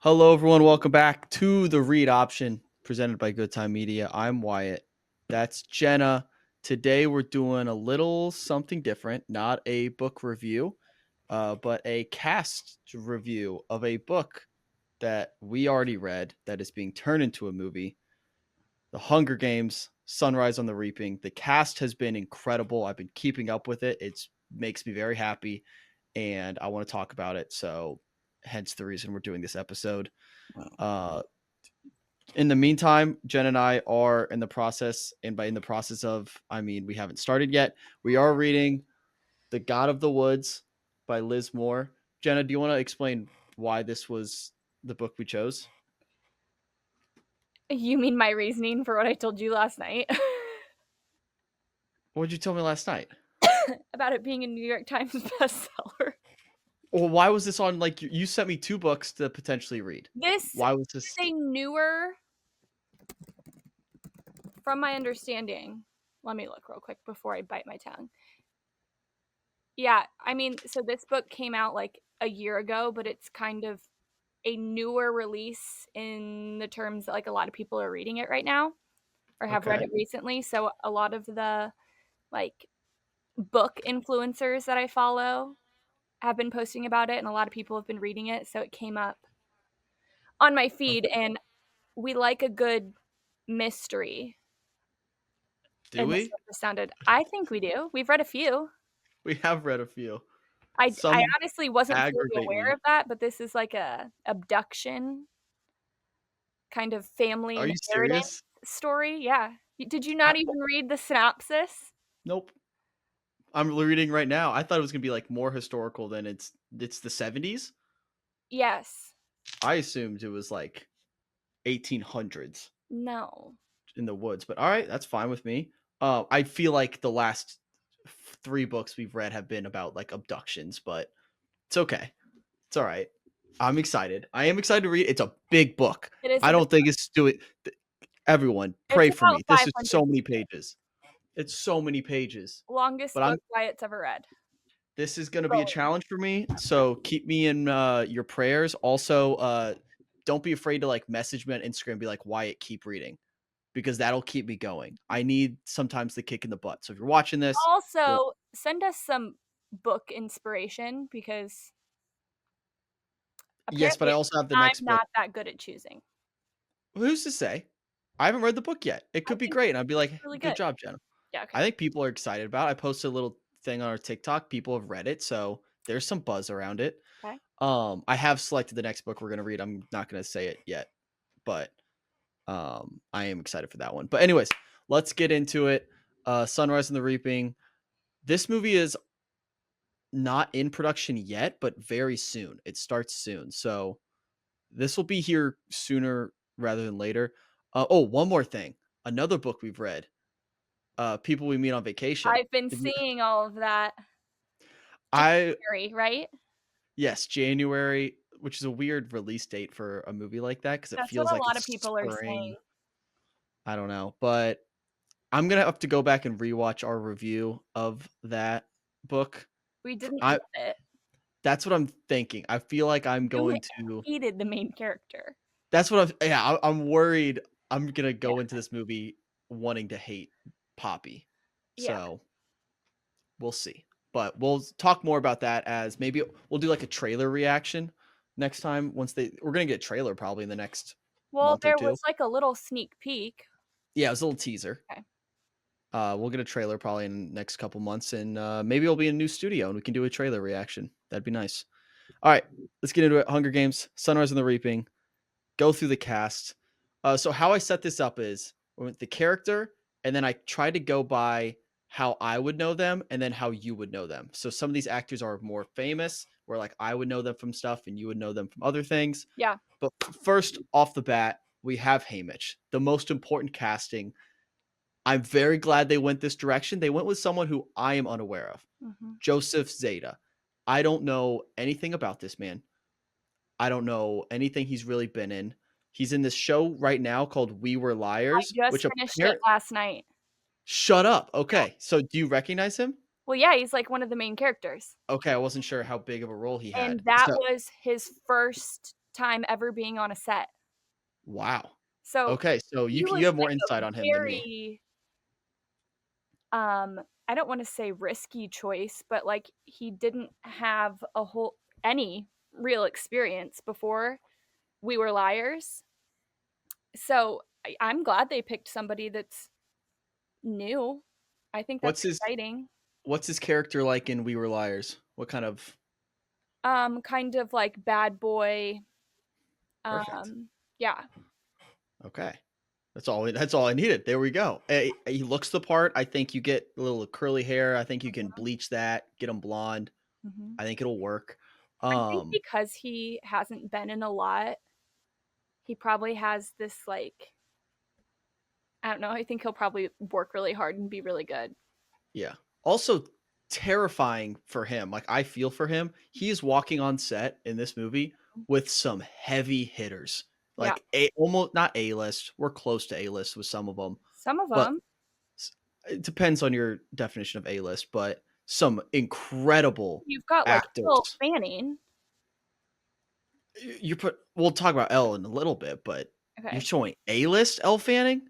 Hello, everyone. Welcome back to the Read Option presented by Good Time Media. I'm Wyatt. That's Jenna. Today, we're doing a little something different, not a book review, but a cast review of a book that we already read that is being turned into a movie. The Hunger Games, Sunrise on the Reaping. The cast has been incredible. I've been keeping up with it. It makes me very happy, and I want to talk about it. So, hence the reason we're doing this episode. Uh, in the meantime, Jen and I are in the process, and by in the process of, I mean we haven't started yet. We are reading The God of the Woods by Liz Moore. Jenna, do you want to explain why this was the book we chose? You mean my reasoning for what I told you last night? What did you tell me last night? About it being a New York Times bestseller. Well, why was this on? Like, you sent me two books to potentially read. This Why was is this? a newer, from my understanding. Let me look real quick before I bite my tongue. Yeah, I mean, so this book came out like a year ago, but it's kind of a newer release in the terms that like a lot of people are reading it right now or have read Okay. it recently. So a lot of the like book influencers that I follow have been posting about it and a lot of people have been reading it, so it came up on my feed Okay. and we like a good mystery. Do And this we? one just sounded I think we do. We've read a few. We have read a few. I Some honestly wasn't fully aggravate aware me. of that, but this is like a abduction kind of family Are you inheritance serious? story. Yeah. Did you I, not even read the synopsis? nope. I'm reading right now. I thought it was gonna be like more historical than it's the 70s. Yes. I assumed it was like 1800s No. in the woods, but all right, that's fine with me. I feel like the last three books we've read have been about like abductions, but it's okay. It's all right. I'm excited. I am excited to read. It's a big book. It is I a bit don't think it's do it. Everyone, it's pray for about me. This is 500 so many pages. pages. It's so many pages. Longest But I'm book Wyatt's ever read. This is going to be a Going. challenge for me, so keep me in your prayers. Also, don't be afraid to like message me on Instagram and be like, Wyatt, keep reading, because that'll keep me going. I need sometimes the kick in the butt. So if you're watching this, well, Also, send us some book inspiration because yes, but apparently I also have the I'm next book. not that good at choosing. Who's to say? I haven't read the book yet. It I could be think great, and I'd be like, it's really good good. job, Jenna. Yeah, okay. I think people are excited about it. I posted a little thing on our TikTok. People have read it, so there's some buzz around it. Okay. I have selected the next book we're gonna read. I'm not gonna say it yet, but I am excited for that one. But anyways, let's get into it. Sunrise and the Reaping. This movie is not in production yet, but very soon. It starts soon. So this will be here sooner rather than later. One more thing. Another book we've read. People We Meet on Vacation. I've been Did you- seeing all of that. I January, right? Yes, January, which is a weird release date for a movie like that because it That's what feels a like a lot of people are saying. spring. I don't know, but I'm gonna have to go back and rewatch our review of that book. We didn't I love it. That's what I'm thinking. I feel like I'm You going to. hated the main character. That's what I'm. Yeah, I'm worried. I'm gonna Yeah. go into this movie wanting to hate Poppy. Yeah. So we'll see. But we'll talk more about that as maybe we'll do like a trailer reaction next time. We're gonna get a trailer probably in the next Well, month or there two. was like a little sneak peek. Yeah, it was a little teaser. Okay. We'll get a trailer probably in the next couple months, and maybe it'll be a new studio, and we can do a trailer reaction. That'd be nice. All right, let's get into it. Hunger Games, Sunrise and the Reaping. Go through the cast. So how I set this up is with the character, and then I try to go by how I would know them, and then how you would know them. So some of these actors are more famous, where like I would know them from stuff, and you would know them from other things. Yeah. But first off the bat, we have Haymitch, the most important casting. I'm very glad they went this direction. They went with someone who I am unaware of, Mhm. Joseph Zeta. I don't know anything about this man. I don't know anything he's really been in. He's in this show right now called We Were I Liars, just which finished it apparently last night. shut up. Yeah. Okay. So do you recognize him? Well, yeah, he's like one of the main characters. Okay, I wasn't sure how big of a role he And had. that So was his first time ever being on a set. Wow. So, Okay, so he you was have more like a insight on him than me. very, I don't wanna say risky choice, but, like, he didn't have any real experience before We Were Liars. So, I'm glad they picked somebody that's new. I think that's What's his exciting. what's his character like in We Were Liars? What kind of Kind of like bad boy, perfect. yeah. Okay. That's all I needed. There we go. He looks the part. I think you get a little curly hair. I think you can Mhm, bleach that, get him blonde. mhm. I think it'll work. I think Um, because he hasn't been in a lot, he probably has this, like, I don't know, I think he'll probably work really hard and be really good. yeah. Also terrifying for him. Like I feel for him. He is walking on set in this movie with some heavy hitters. Yeah, Like a almost not A-list. We're close to A-list with some of them, some of but them. s- it depends on your definition of A-list, but some incredible You've got, like, Elle actors. Fanning. You put we'll talk about Elle in a little bit, but you're Okay. showing A-list Elle Fanning?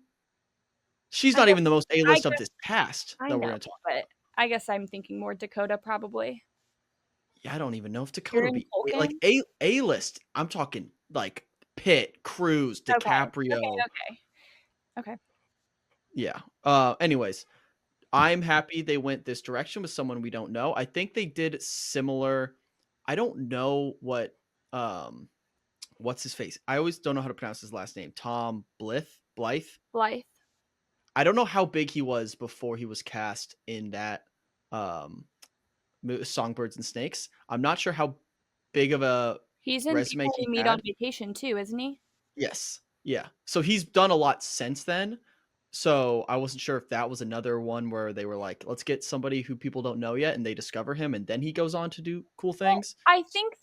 She's I not guess even the most I A-list of guess this cast I that we're know, gonna talk but about. I guess I'm thinking more Dakota probably. Yeah, I don't even know if Dakota would Kieran be like Culkin? A-list. I'm talking like Pitt, Cruz, Okay, okay, DiCaprio. okay, okay. Yeah. Anyways, I'm happy they went this direction with someone we don't know. I think they did similar. I don't know um what's his face. I always don't know how to pronounce his last name. Tom Blythe. Blythe. I don't know how big he was before he was cast in that um Songbirds and Snakes. I'm not sure how big of a He's in resume People We he Meet on had. Vacation too, isn't he? Yes. Yeah. So he's done a lot since then. So I wasn't sure if that was another one where they were like, let's get somebody who people don't know yet and they discover him and then he goes on to do cool Well, things. I think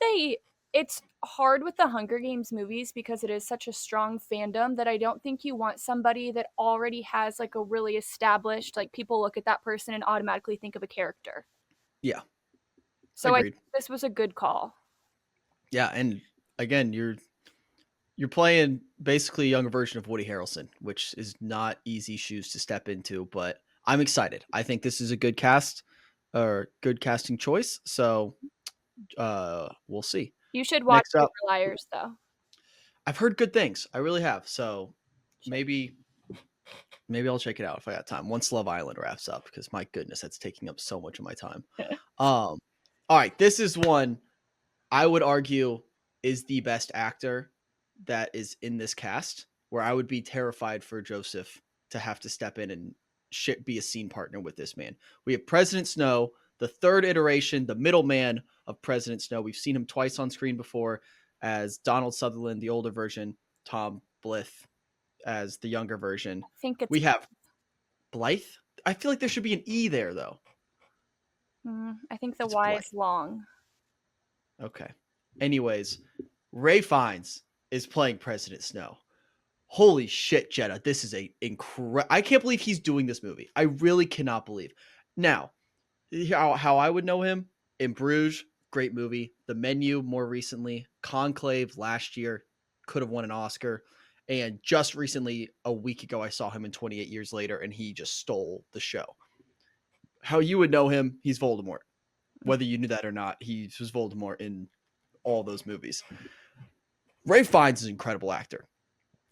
it's hard with the Hunger Games movies because it is such a strong fandom that I don't think you want somebody that already has, like, a really established, like, people look at that person and automatically think of a character. Yeah. So I think Agreed. this was a good call. Yeah, and again, you're playing basically a younger version of Woody Harrelson, which is not easy shoes to step into, but I'm excited. I think this is a good cast or good casting choice. So we'll see. You should watch Next We up, Were Liars, though. I've heard good things. I really have. So Should. maybe I'll check it out if I got time once Love Island wraps up, because my goodness, that's taking up so much of my time. All right, this is one I would argue is the best actor that is in this cast, where I would be terrified for Joseph to have to step in and be a scene partner with this man. We have President Snow, the third iteration, the middleman of President Snow. We've seen him twice on screen before as Donald Sutherland, the older version, Tom Blythe as the younger version. I think it's We have Blythe. I feel like there should be an E there, though. I think the It's Y Blythe. is long. Okay. Anyways, Ray Fiennes is playing President Snow. Holy shit, Jenna. This is a incredible. I can't believe he's doing this movie. I really cannot believe. Now, how I would know him in Bruges, great movie. The Menu more recently, Conclave last year, could have won an Oscar. And just recently, a week ago, I saw him in 28 Years Later, and he just stole the show. How you would know him, he's Voldemort. Whether you knew that or not, he was Voldemort in all those movies. Ray Fiennes is an incredible actor.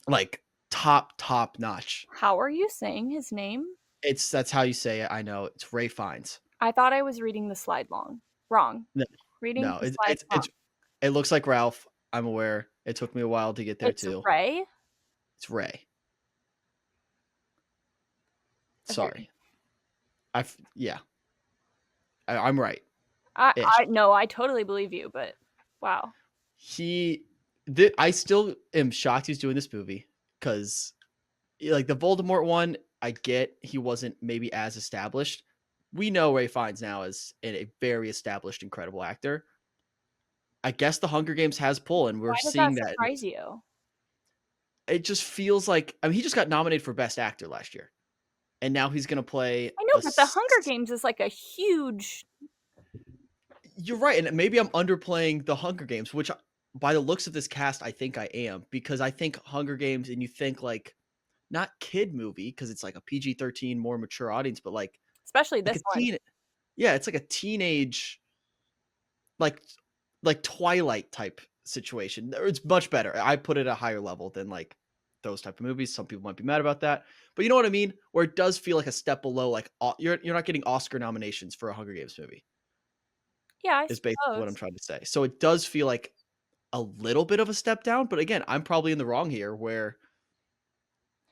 Like top notch. How are you saying his name? That's how you say it. I know it's Ray Fiennes. I thought I was reading the slide wrong. No, Reading no, the slide wrong. it looks like Ralph. I'm aware. It took me a while to get there It's too. Ray? It's Ray. Okay. Sorry. Yeah. I'm right. I Ish. I no, I totally believe you, but wow. He. I still am shocked he's doing this movie because, like the Voldemort one, I get he wasn't maybe as established. We know Ray Fiennes now as a very established, incredible actor. I guess the Hunger Games has pull, and we're Why does that seeing that. surprise you? It just feels like he just got nominated for Best Actor last year, and now he's gonna play I know, but the Hunger Games is like a huge. You're right, and maybe I'm underplaying the Hunger Games, which by the looks of this cast, I think I am because I think Hunger Games, and you think like not kid movie because it's like a PG-13 more mature audience, but Especially like this a one. teen, yeah, it's like a teenage like Twilight type situation. It's much better. I put it at a higher level than like those type of movies. Some people might be mad about that, but you know what I mean. Where it does feel like a step below. Like you're not getting Oscar nominations for a Hunger Games movie. Yeah, I Is basically what I'm suppose. trying to say. So it does feel like a little bit of a step down. But again, I'm probably in the wrong here. Where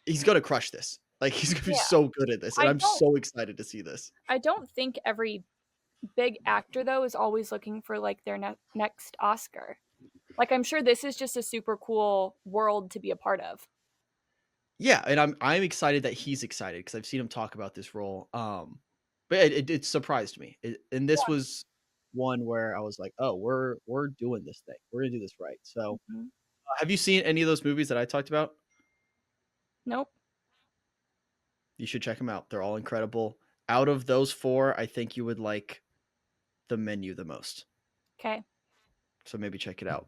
he's gonna crush this. Like he's gonna be Yeah. so good at this, and I I'm don't so excited to see this. I don't think every big actor though is always looking for like their next Oscar. Like I'm sure this is just a super cool world to be a part of. Yeah, and I'm excited that he's excited because I've seen him talk about this role. But it surprised me, and this Yeah. was one where I was like, "Oh, we're doing this thing. We're gonna do this right." So, Mhm. have you seen any of those movies that I talked about? Nope. You should check them out. They're all incredible. Out of those four, I think you would like The Menu the most. Okay. So maybe check it out.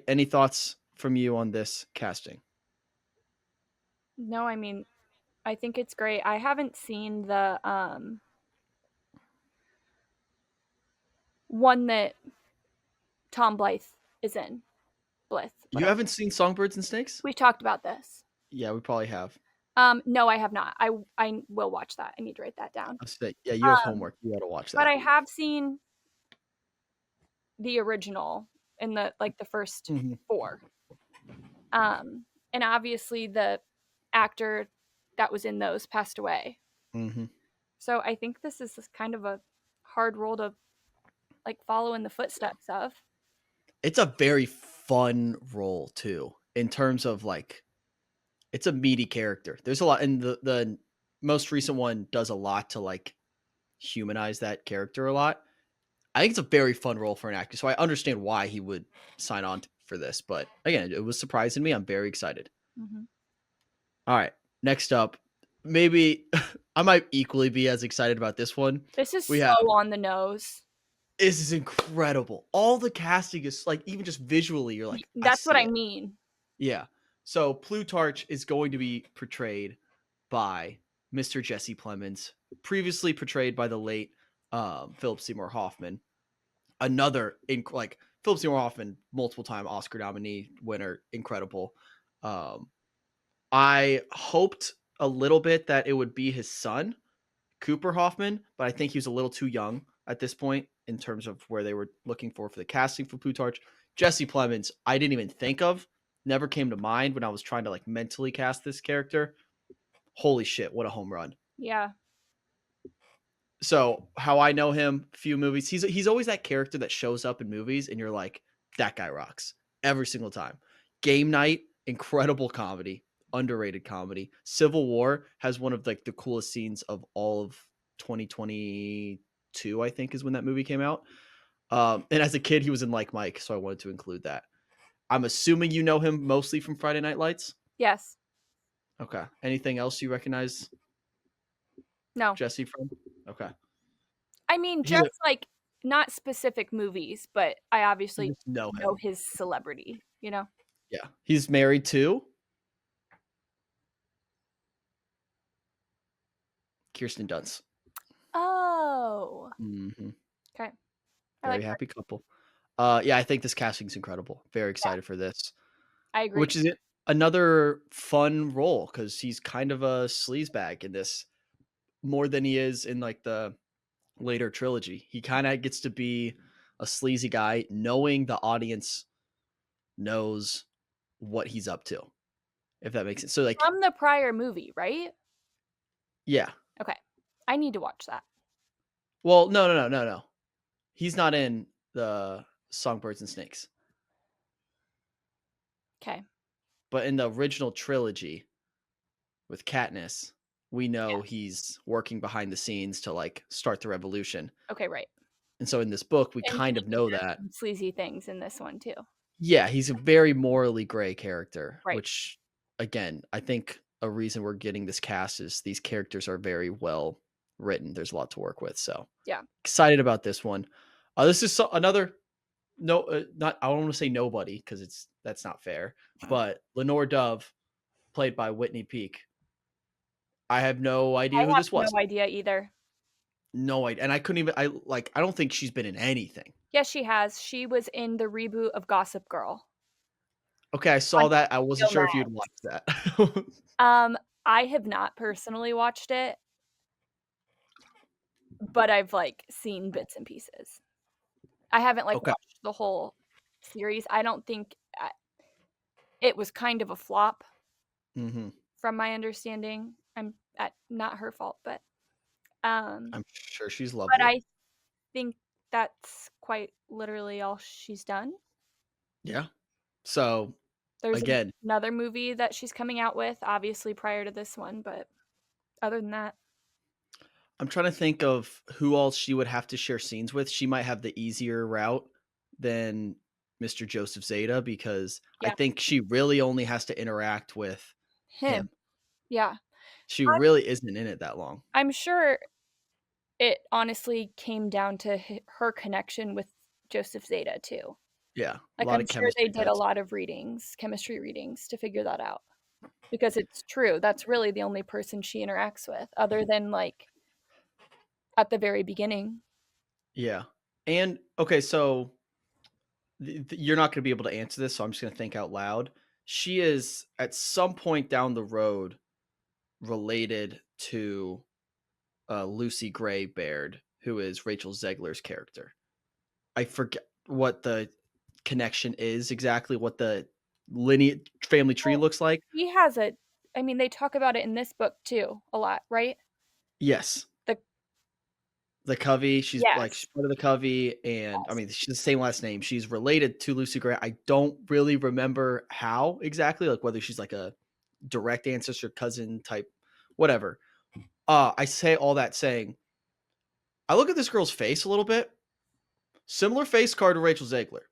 Any thoughts from you on this casting? No, I mean, I think it's great. I haven't seen the one that Tom Blythe is in. Blythe, You whatever. haven't seen Songbirds and Snakes? We've talked about this. Yeah, we probably have. No, I have not. I will watch that. I need to write that down. I'll say, yeah, you have Um, homework. You got to watch but that. I have seen the original in the like the first Mhm. four. And obviously the actor that was in those passed away. Mhm. So I think this is just kind of a hard role to like follow in the footsteps of. It's a very fun role too, in terms of like it's a meaty character. There's a lot, and the most recent one does a lot to like humanize that character a lot. I think it's a very fun role for an actor, so I understand why he would sign on for this. But again, it was surprising me. I'm very excited. Mhm. All right, next up, maybe I might equally be as excited about this one. This is We so have on the nose. this is incredible. All the casting is like even just visually, you're like, I That's what see I it. mean. Yeah. So Plutarch is going to be portrayed by Mr. Jesse Plemens, previously portrayed by the late Philip Seymour Hoffman. Another like Philip Seymour Hoffman, multiple time Oscar nominee winner, incredible. Um, I hoped a little bit that it would be his son, Cooper Hoffman, but I think he was a little too young at this point in terms of where they were looking for the casting for Plutarch. Jesse Plemons, I didn't even think of, never came to mind when I was trying to like mentally cast this character. Holy shit, what a home run. Yeah. So, how I know him, few movies, he's always that character that shows up in movies and you're like, that guy rocks every single time. Game Night, incredible comedy, underrated comedy. Civil War has one of like the coolest scenes of all of 2022, I think is when that movie came out. And as a kid, he was in Like Mike, so I wanted to include that. I'm assuming you know him mostly from Friday Night Lights. Yes. Okay. Anything else you recognize No. Jesse from? Okay. I mean, He's a just like not specific movies, but I you obviously just know know him. his celebrity, you know? Yeah. He's married to Kirsten Dunst. Oh. Hmm. Okay. I Very like her. happy couple. Yeah, I think this casting's incredible. Very Yeah, excited for this. I agree. Which is another fun role because he's kind of a sleazebag in this more than he is in like the later trilogy. He kind of gets to be a sleazy guy, knowing the audience knows what he's up to, if that makes sense. So, like, From the prior movie, right? yeah. Okay. I need to watch that. Well, no. He's not in the Songbirds and Snakes, Okay. but in the original trilogy with Katniss, we know Yes. he's working behind the scenes to like start the revolution. Okay, right. And so in this book, we And kind he of know does that. some sleazy things in this one too. Yeah, he's a very morally gray character, Right. which again, I think a reason we're getting this cast is these characters are very well written. There's a lot to work with. So Yeah. excited about this one. This is another. no, not I don't want to say nobody because that's not fair. But Lenore Dove, played by Whitney Peak. I have no I idea who have this no was. idea either. No idea, and I couldn't even. I don't think she's been in anything. Yes, she has. She was in the reboot of Gossip Girl Okay, I on saw that. I wasn't HBO sure if you'd Max. watched that. I have not personally watched it, but I've, like, seen bits and pieces. I haven't, like, Okay. watched the whole series. I don't think it was kind of a flop Hmm. from my understanding. Not her fault, um, I'm sure she's but lovely. I think that's quite literally all she's done. Yeah. So There's again, another movie that she's coming out with, obviously prior to this one, but other than that, I'm trying to think of who else she would have to share scenes with. She might have the easier route than Mr. Joseph Zeta because I yeah, think she really only has to interact with him. him. Yeah. She I'm really isn't in it that long. I'm sure it honestly came down to her connection with Joseph Zeta too. Yeah, a Like, lot I'm of sure they chemistry did a types. lot of readings, chemistry readings to figure that out, because it's true, that's really the only person she interacts with other than, like, at the very beginning. Yeah. And okay, so you're not going to be able to answer this, so I'm just going to think out loud. She is at some point down the road related to Lucy Gray Baird, who is Rachel Zegler's character. I forget what the connection is exactly, what the lineage family tree Well, looks like. he has a I mean, they talk about it in this book too a lot, right? Yes, The the Covey. She's Yes, part of the Covey, and I yes. mean she's the same last name. She's related to Lucy Gray. I don't really remember how exactly, like whether she's like a direct ancestor, cousin type, whatever. I say all that saying, I look at this girl's face a little bit. Similar face card to Rachel Zegler.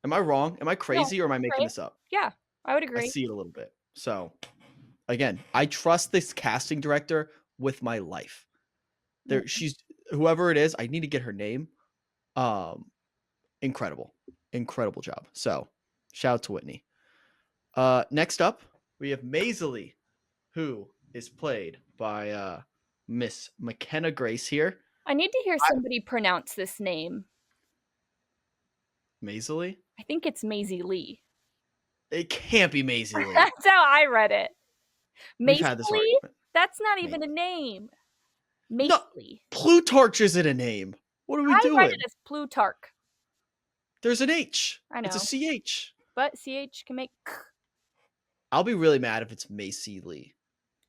Am I wrong? Am I No, crazy or am I making right? this up? Yeah, I would I agree. see it a little bit. So again, I trust this casting director with my life. Mm. She's whoever it is. I need to get her name. Um, incredible, incredible job. So shout out to Whitney. Next up we have Maisy, who is played by Miss McKenna Grace here. I need to hear I, somebody pronounce this name. Maisy? I think it's Maisie Lee. It can't be Maisy Lee. That's how I read it. We've Maisie had this Lee? argument. That's not Maisy. even a name. No, Maisie Lee. Plutarch isn't a name. What are we I read it doing? as Plutarch. There's an H. I It's a know, CH. but CH can make k. I'll be really mad if it's Macy Lee.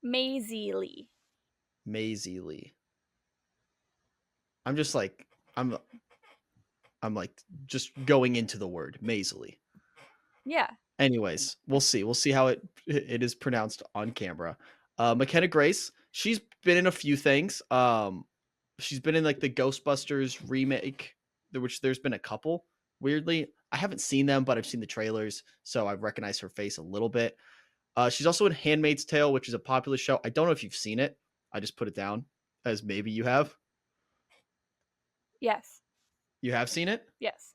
Maisie Lee. Maisy Lee. I'm just like I'm I'm like just going into the word Maisy. Yeah. Anyways, we'll see. We'll see how it is pronounced on camera. McKenna Grace, she's been in a few things. She's been in like the Ghostbusters remake, which there's been a couple. Weirdly, I haven't seen them, but I've seen the trailers, so I've recognized her face a little bit. She's also in Handmaid's Tale, which is a popular show. I don't know if you've seen it. I just put it down as maybe you have. Yes. You have seen it? Yes.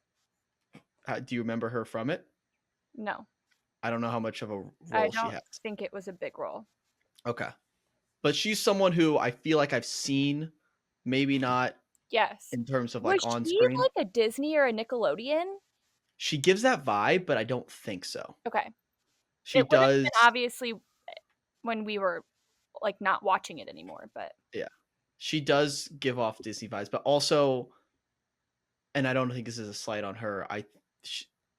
Do you remember her from it? No. I don't know how much of a I role she don't has. think it was a big role. Okay. But she's someone who I feel like I've seen, maybe not Yes. in terms of Was like on she screen. like a Disney or a Nickelodeon? She gives that vibe, but I don't think so. Okay. She It would have been does, obviously when we were, like, not watching it anymore, but yeah. She does give off Disney vibes, but also, and I don't think this is a slight on her.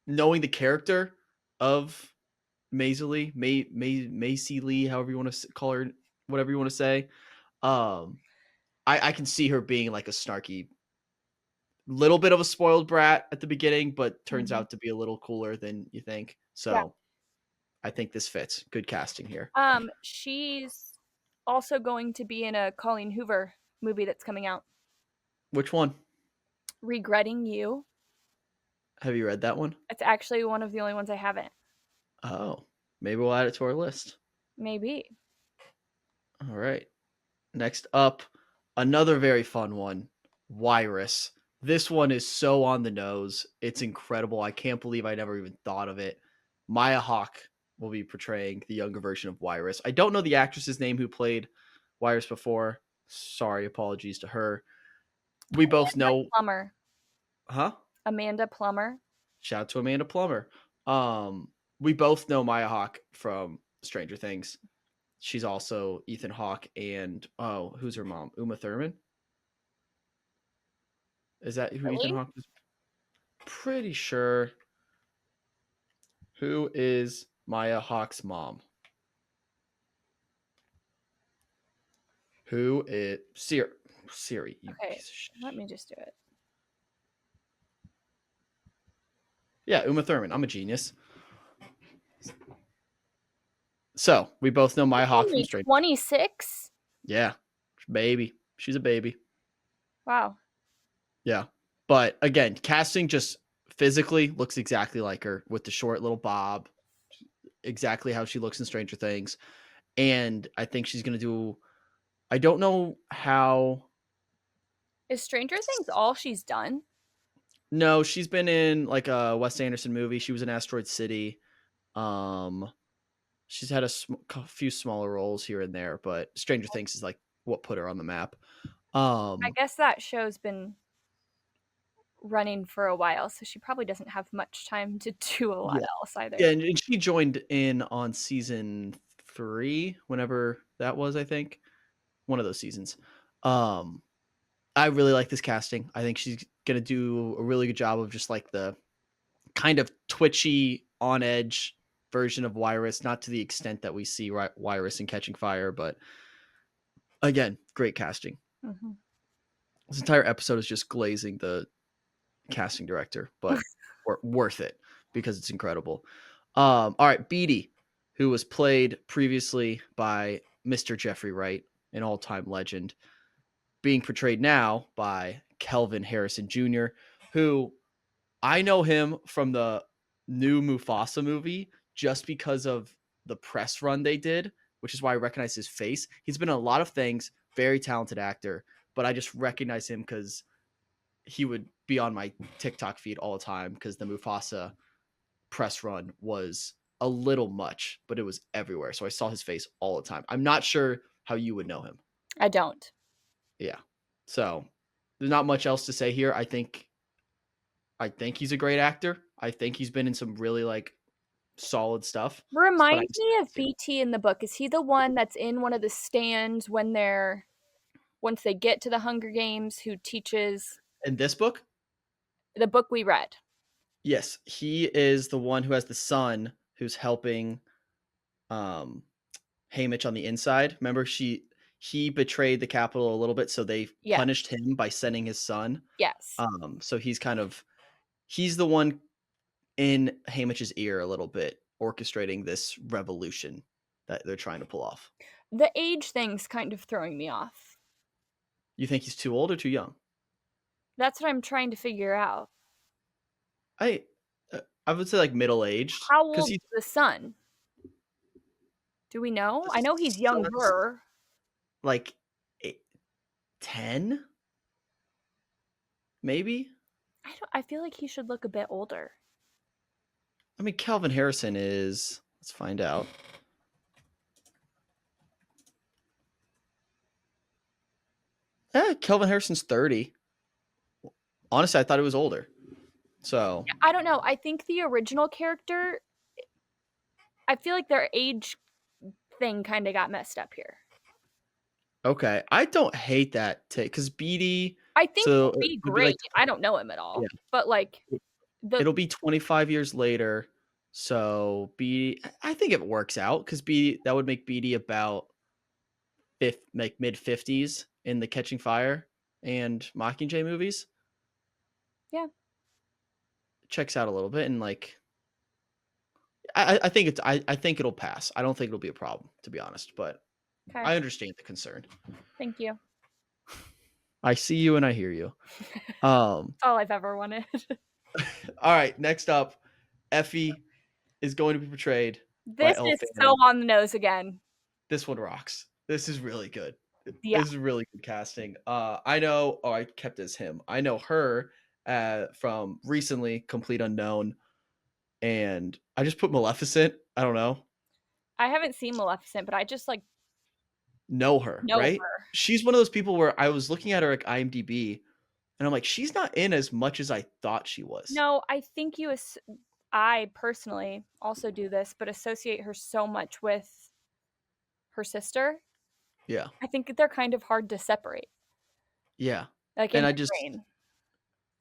Knowing the character of Maisy Lee, Macy Lee, however you want to call her, whatever you want to say. Um, I can see her being like a snarky, little bit of a spoiled brat at the beginning, but turns Mhm. out to be a little cooler than you think. Yeah. So I think this fits. Good casting here. She's also going to be in a Colleen Hoover movie that's coming out. Which one? Regretting You. Have you read that one? It's actually one of the only ones I haven't. Oh, maybe we'll add it to our list. Maybe. All right. Next up, another very fun one. Wyus, This one is so on the nose. It's incredible. I can't believe I never even thought of it. Maya Hawke will be portraying the younger version of Wyus. I don't know the actress's name who played Wyus before. Sorry, apologies to her. We both Amanda know, Plummer. huh? Amanda Plummer. Shout out to Amanda Plummer. We both know Maya Hawke from Stranger Things. She's also Ethan Hawke and who's her mom? Uma Thurman. Is that who Ethan Really? Hawke is? Pretty sure. Who is Maya Hawke's mom? Who is Siri? Siri, you Okay, piece of shit. let me just do it. Yeah, Uma Thurman. I'm a genius. So we both know Maya Hawke from Only Stranger. 26? Yeah, baby. She's a baby. Wow. Yeah, but again, casting just physically looks exactly like her with the short little bob, exactly how she looks in Stranger Things, and I think she's gonna do. I don't know how. Is Stranger Things all she's done? No, she's been in like a Wes Anderson movie. She was in Asteroid City. Um, she's had a few smaller roles here and there, but Stranger Things is like what put her on the map. I guess that show's been running for a while, so she probably doesn't have much time to do a lot Yeah, else either. yeah, and she joined in on season 3, whenever that was. I think one of those seasons. Um, I really like this casting. I think she's gonna do a really good job of just like the kind of twitchy, on edge version of Wyus, not to the extent that we see Wyus in Catching Fire, but again, great casting. Mm-hmm. This entire episode is just glazing the casting director, but worth it because it's incredible. All right, Beatty, who was played previously by Mr. Jeffrey Wright, an all-time legend, being portrayed now by Kelvin Harrison Jr., who I know him from the new Mufasa movie just because of the press run they did, which is why I recognize his face. He's been in a lot of things, very talented actor, but I just recognize him because he would be on my TikTok feed all the time because the Mufasa press run was a little much, but it was everywhere. So I saw his face all the time. I'm not sure how you would know him. I don't. Yeah. So there's not much else to say here. I think he's a great actor. I think he's been in some really like solid stuff. But Remind me of BT in the book. Is he the one that's in one of the stands when they're once they get to the Hunger Games who teaches in this book, the book we read? yes, he is the one who has the son who's helping um Haymitch on the inside. Remember he betrayed the Capitol a little bit, so they Yes. punished him by sending his son. Yes. So he's the one in Haymitch's ear a little bit, orchestrating this revolution that they're trying to pull off. The age thing's kind of throwing me off. You think he's too old or too young? That's what I'm trying to figure out. I I would say like middle aged How because old he's is the son? Do we know? I know he's younger. like 10, maybe. I feel like he should look a bit older. I mean, Calvin Harrison is. Let's find out. Calvin Harrison's 30. Honestly, I thought he was older. So I don't know. I think the original character, I feel like their age thing kind of got messed up here. okay, I don't hate that take because Beatty. I think So he'll be it'll be great. like, I don't know him at all. yeah, But like it'll be 25 years later. So Beatty, I think it works out because Beatty that would make Beatty about like mid 50s in the Catching Fire and Mockingjay movies. Yeah. Checks out a little bit and like I think I think it'll pass. I don't think it'll be a problem, to be honest, but Okay. I understand the concern. Thank you. I see you and I hear you. That's all I've ever wanted. All right, next up, Effie is going to be portrayed by This Elle is Fanning. so on the nose again. This one rocks. This is really good. Yeah. It's really good casting. I know. Oh, I kept as him. I know her from recently, Complete Unknown, and I just put Maleficent. I don't I haven't seen Maleficent, but I just, like, know her, know right? her. She's one of those people where I was looking at her like IMDb, and I'm like, she's not in as much as I thought she was. No, I think I personally also do this, but associate her so much with her sister. Yeah, I think they're kind of hard to separate, yeah, like, in and I my just brain.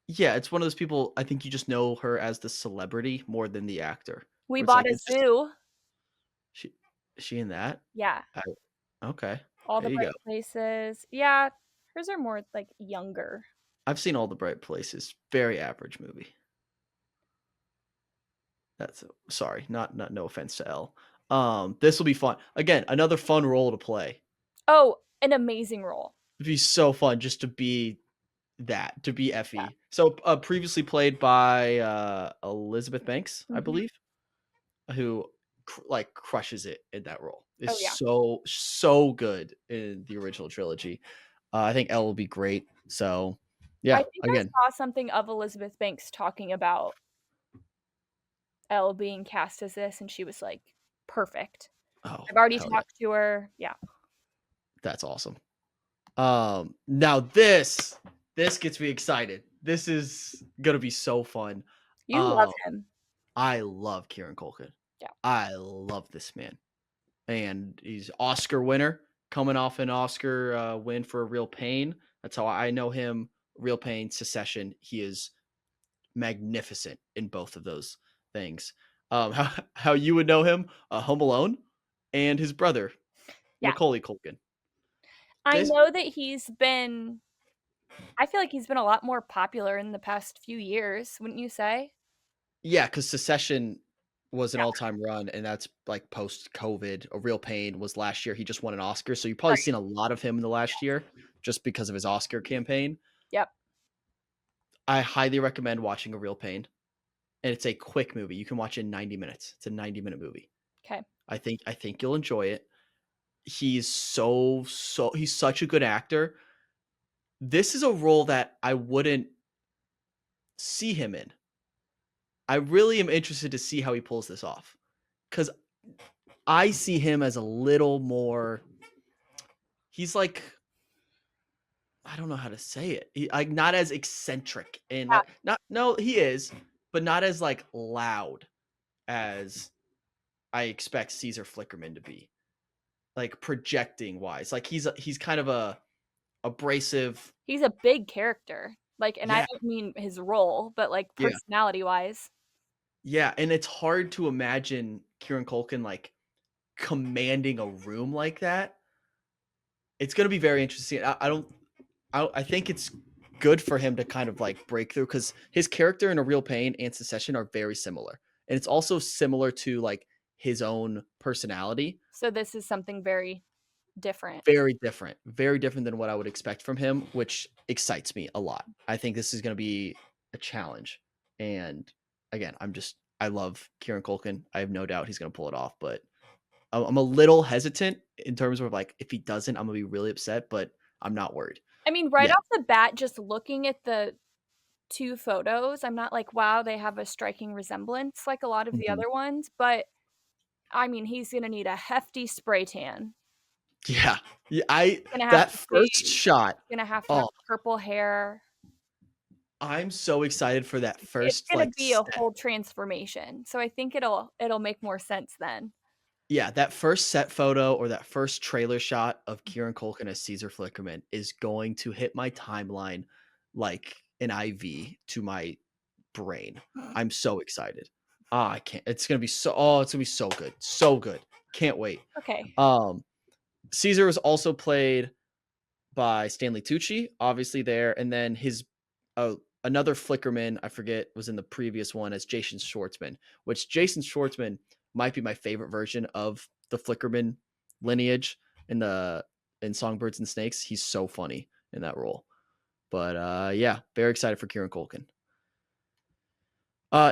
yeah, it's one of those people. I think you just know her as the celebrity more than the actor. We Where it's Bought like a it's just Zoo. she, is she in that? Yeah. I, okay, All there the you go. Bright Places. Yeah, hers are more, like, younger. I've seen All the Bright Places. Very average movie. That's sorry, not no offense to L. This will be fun. Again, another fun role to play. Oh, an amazing role. It'd be so fun just to be to be Yeah. Effie. So, previously played by Elizabeth Banks, I Mhm. believe, who like crushes it in that role. Is Oh, yeah. so good in the original trilogy. I think Elle will be great. So, I yeah, think I again. saw something of Elizabeth Banks talking about Elle being cast as this, and she was like, "Perfect." Oh, I've already hell yeah. talked to her. Yeah. That's awesome. Now this gets me excited. This is gonna be so fun. You love Uh, him. I love Kieran Culkin. Yeah. I love this man, and he's Oscar winner, coming off an Oscar win for Real Pain. That's how I know him. Real Pain, Secession. He is magnificent in both of those things. How you would know him? Home Alone, and his brother Yeah. Macaulay Culkin. I This know that I feel like he's been a lot more popular in the past few years, wouldn't you say? Yeah, because Secession was an Yeah. all-time run, and that's, like, post-COVID. A Real Pain was last year, he just won an Oscar, so you've probably Right. seen a lot of him in the last year just because of his Oscar campaign. Yep. I highly recommend watching A Real Pain, and it's a quick movie, you can watch it in 90 minutes. It's a 90-minute movie. 'Kay. I think you'll enjoy it. He's he's such a good actor. This is a role that I wouldn't see him in. I really am interested to see how he pulls this off, because I see him as a little more he's like I don't know how to say it. Like not as eccentric and Yeah. not no, he is, but not as like loud as I expect Caesar Flickerman to be. Like projecting wise. Like he's kind of a abrasive. He's a big character. Like, and I Yeah. don't mean his role, but, like, Yeah. personality-wise. Yeah, and it's hard to imagine Kieran Culkin like commanding a room like that. It's going to be very interesting. I don't I think it's good for him to kind of like break through because his character in A Real Pain and Secession are very similar, and it's also similar to like his own personality. So this is something very different. Very different than what I would expect from him, which excites me a lot. I think this is going to be a challenge, and again, I love Kieran Culkin. I have no doubt he's going to pull it off, but I'm a little hesitant in terms of like if he doesn't, I'm gonna be really upset, but I'm not worried. I mean, right Yeah. off the bat, just looking at the 2 photos, I'm not like, "Wow, they have a striking resemblance," like a lot of the Mhm. other ones, but, I mean, he's gonna need a hefty spray tan. Yeah. Yeah, I Gonna have that to first shave, shot, gonna have to have oh, purple hair. I'm so excited for that It's first, gonna like, be a set. whole transformation, so I think it'll make more sense then. Yeah, that first set photo or that first trailer shot of Kieran Culkin as Caesar Flickerman is going to hit my timeline like an IV to my brain. I'm so excited. I can't it's gonna be so good. So good. Can't wait. Okay. Um, Caesar was also played by Stanley Tucci, obviously there, and then his another Flickerman, I forget, was in the previous one as Jason Schwartzman, which Jason Schwartzman might be my favorite version of the Flickerman lineage in Songbirds and Snakes. He's so funny in that role. But yeah, very excited for Kieran Culkin.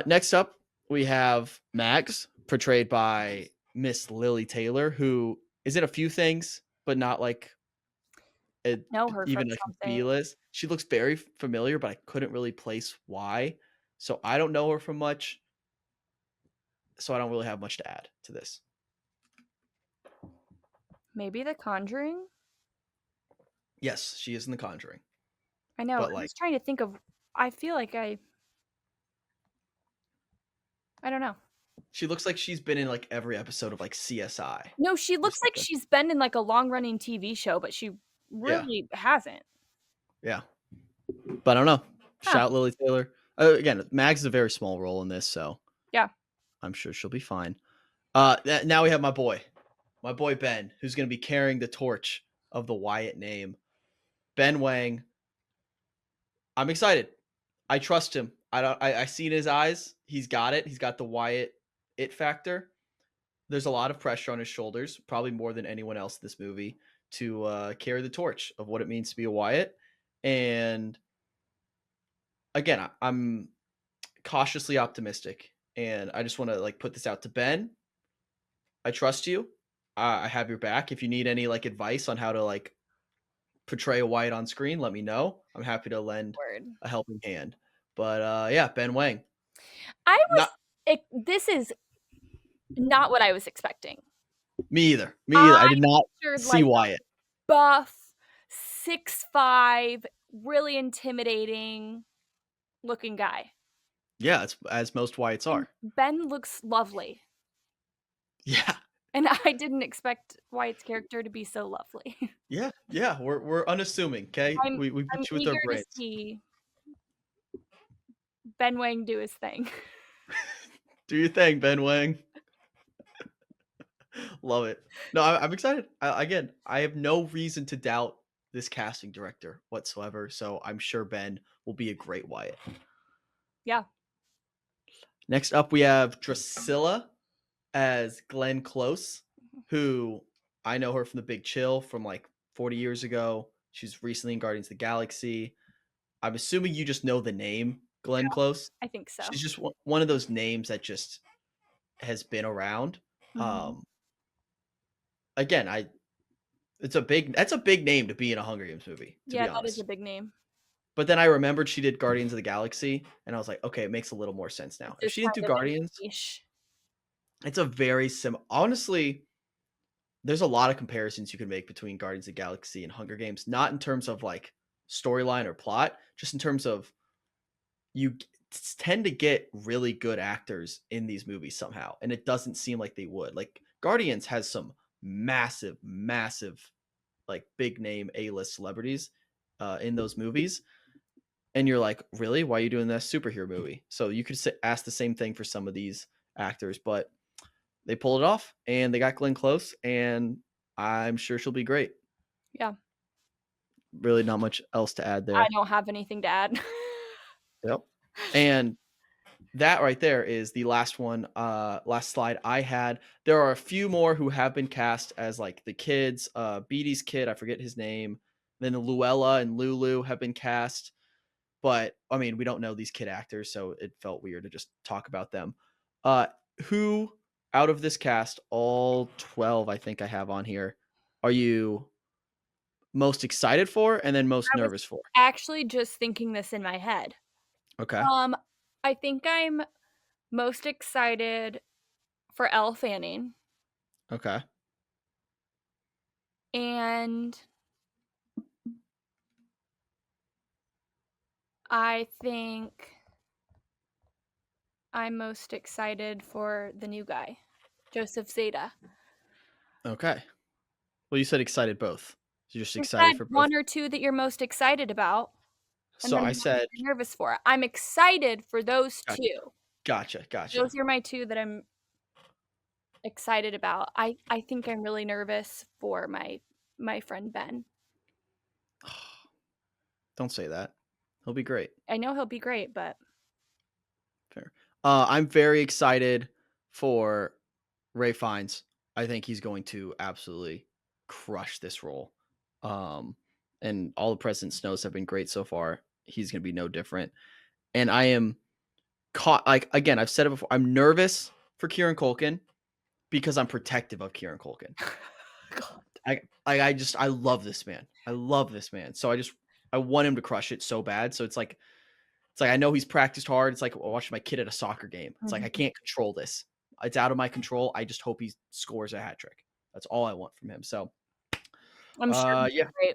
Next up, we have Mags, portrayed by Miss Lily Taylor, who is in a few things, but not like Know her from even like something. B-list. She looks very familiar, but I couldn't really place why. So I don't know her from much. So I don't really have much to add to this. Maybe The Conjuring? Yes, she is in The Conjuring, I know. but I like was trying to think of. I feel like I don't know. she looks like she's been in like every episode of like CSI No, she or looks like something. she's been in, like, a long-running TV show, but she Yeah, really hasn't. yeah. But I don't know. Huh. Shout Lily Taylor. Again, Mags is a very small role in this, so Yeah. I'm sure she'll be fine. Now we have my boy Ben, who's going to be carrying the torch of the Wyatt name. Ben Wang. I'm excited. I trust him. I see in his eyes. He's got it. He's got the Wyatt it factor. There's a lot of pressure on his shoulders, probably more than anyone else in this movie, to carry the torch of what it means to be a Wyatt. And again, I'm cautiously optimistic, and I just want to like put this out to Ben. I trust you. I have your back. If you need any like advice on how to like portray a Wyatt on screen, let me know. I'm happy to lend Word. a helping hand. But yeah, Ben Wang. I was Not this is not what I was expecting. me either. Me either. I I did not pictured, see like, a Wyatt. buff, 6'5", really intimidating looking guy. Yeah, it's as most Wyatts And are. Ben looks lovely, Yeah. and I didn't expect Wyatt's character to be so lovely. Yeah. Yeah. We're unassuming, okay? I'm We I'm beat you with our eager to brains. see Ben Wang do his thing. Do your thing, Ben Wang. Love it. No, I'm excited. Again, I have no reason to doubt this casting director whatsoever. So I'm sure Ben will be a great Wyatt. Yeah. Next up, we have Drusilla as Glenn Close, who I know her from The Big Chill from like 40 years ago. She's recently in Guardians of the Galaxy. I'm assuming you just know the name Glenn Close. I think so. She's just one of those names that just has been around. Mhm. Again, that's a big name to be in a Hunger Games movie, to Yeah, be that is a honest. big name. But then I remembered she did Guardians of the Galaxy, and I was like, okay, it makes a little more sense now. This If is she didn't do kind of a Guardians, niche. it's a very honestly, there's a lot of comparisons you can make between Guardians of the Galaxy and Hunger Games, not in terms of like storyline or plot, just in terms of you tend to get really good actors in these movies somehow, and it doesn't seem like they would. Like Guardians has some massive, like big name A-list celebrities in those movies, and you're like, really? Why are you doing this superhero movie? So you could ask the same thing for some of these actors, but they pulled it off, and they got Glenn Close, and I'm sure she'll be great. Yeah. Really, not much else to add I there. don't have anything to add. Yep. And that right there is the last one, last slide I had. There are a few more who have been cast as like the kids. Beatty's kid, I forget his name. Then Luella and Lulu have been cast. But I mean, we don't know these kid actors, so it felt weird to just talk about them. Uh, who out of this cast, all 12, I think I have on here, are you most excited for and then most I was nervous for? actually just thinking this in my head. Okay. Um, I think I'm most excited for Elle Fanning, Okay. and I think I'm most excited for the new guy, Joseph Zeta. Okay. Well, you said excited both. So you're just You excited said for both. 1 or 2 that you're most excited about, and So then I 1 that said, you're nervous for. I'm excited for those gotcha. 2. Gotcha. Those are my 2 that I'm excited about. I think I'm really nervous for my friend Ben. Don't say that. He'll be great. I know he'll be great, but Fair. I'm very excited for Ray Fiennes. I think he's going to absolutely crush this role. And all the President Snows have been great so far. He's going to be no different. And I am caught. Like again, I've said it before. I'm nervous for Kieran Culkin because I'm protective of Kieran Culkin. God. I love this man. I love this man. So I want him to crush it so bad. So it's like I know he's practiced hard. It's like watching my kid at a soccer game. It's like I Mhm. can't control this. It's out of my control. I just hope he scores a hat trick. That's all I want from him. So I'm sure he'll yeah, be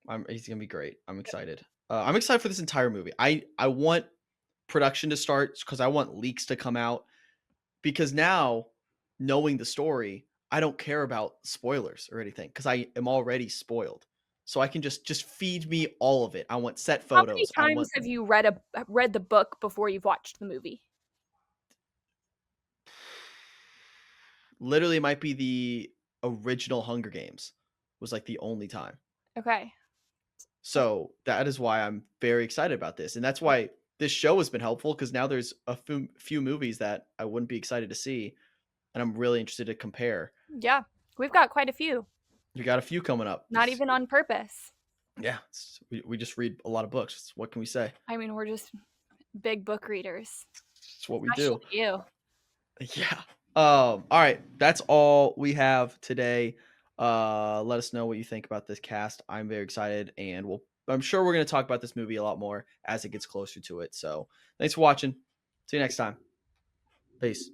great. he's gonna be great. I'm excited. I'm excited for this entire movie. I want production to start because I want leaks to come out because now knowing the story, I don't care about spoilers or anything because I am already spoiled. So I can just feed me all of it. I want set How many photos. I times want have you read the book before you've watched the movie? literally might be the original Hunger Games was like the only time. Okay. So that is why I'm very excited about this. And that's why this show has been helpful because now there's a few movies that I wouldn't be excited to see. And I'm really interested to compare. Yeah, we've got quite a few, We got a few coming up. not even on purpose. Yeah, we just read a lot of books. What can we say? I mean, we're just big book readers, It's what we especially do. you. Yeah. All right. That's all we have today. Let us know what you think about this cast. I'm very excited, and I'm sure we're gonna talk about this movie a lot more as it gets closer to it. So thanks for watching. See you next time. Peace.